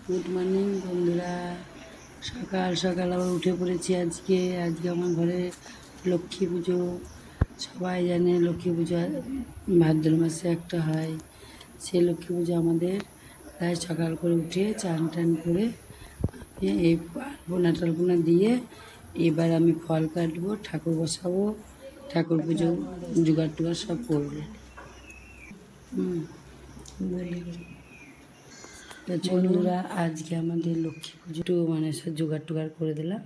Good morning বন্ধুরা। সকাল সকাল আবার উঠে পড়েছি। আজকে আমার ঘরে লক্ষ্মী পুজো। সবাই জানে লক্ষ্মী পুজো ভাদ্র মাসে একটা হয়। সেই লক্ষ্মী পুজো আমাদের প্রায় সকাল করে উঠে চান টান করে আমি এই আলপনা টালপনা দিয়ে এবার আমি ফল কাটবো, ঠাকুর বসাবো, ঠাকুর পুজো জোগাড় টুগাড় সব করবো। বলি বন্ধুরা, আজকে আমাদের লক্ষ্মী পুজো মানে সব জোগাড় টুগাড় করে দিলাম।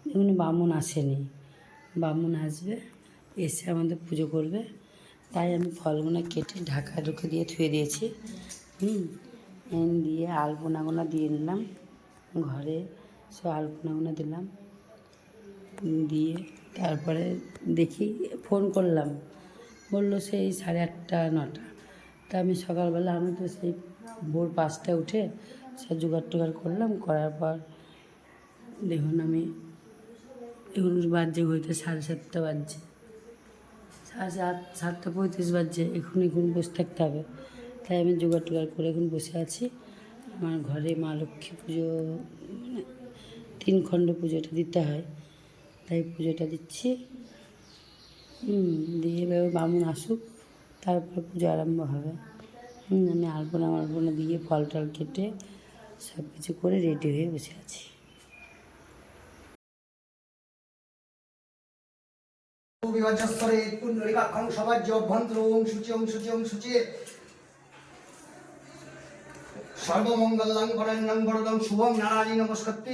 দেখুন বামুন আসেনি, বামুন আসবে, এসে আমাদের পুজো করবে। তাই আমি ফলগুলো কেটে ঢাকা ঢুকে দিয়ে ধুয়ে দিয়েছি। দিয়ে আলপনাগুলো দিয়ে নিলাম ঘরে, সব আলপনাগুলো দিলাম, দিয়ে তারপরে দেখি ফোন করলাম, বললো সেই 8:30 9টা। তা আমি সকালবেলা আমি তো সেই ভোর 5টায় উঠে সব জোগাড় টোগাড় করলাম। করার পর দেখুন আমি এখন বাজছে হয়তো 7:30 বাজছে, 7:35 বাজছে। এখন বসে থাকতে হবে। তাই আমি জোগাড় টোগাড় করে এখন বসে আছি। আমার ঘরে মা লক্ষ্মী পুজো মানে 3 খণ্ড পুজোটা দিতে হয়, তাই পুজোটা দিচ্ছি। দিয়ে এবার বামুন আসুক, তারপর পুজো আরম্ভ হবে। আমি আলপনা দিয়ে ফল টল কেটে সব কিছু করে রেডি হয়ে বসে আছি। সর্বমঙ্গলং বরেণ্যং বরদং শুভং নারায়ণ নমস্কৃত্যে।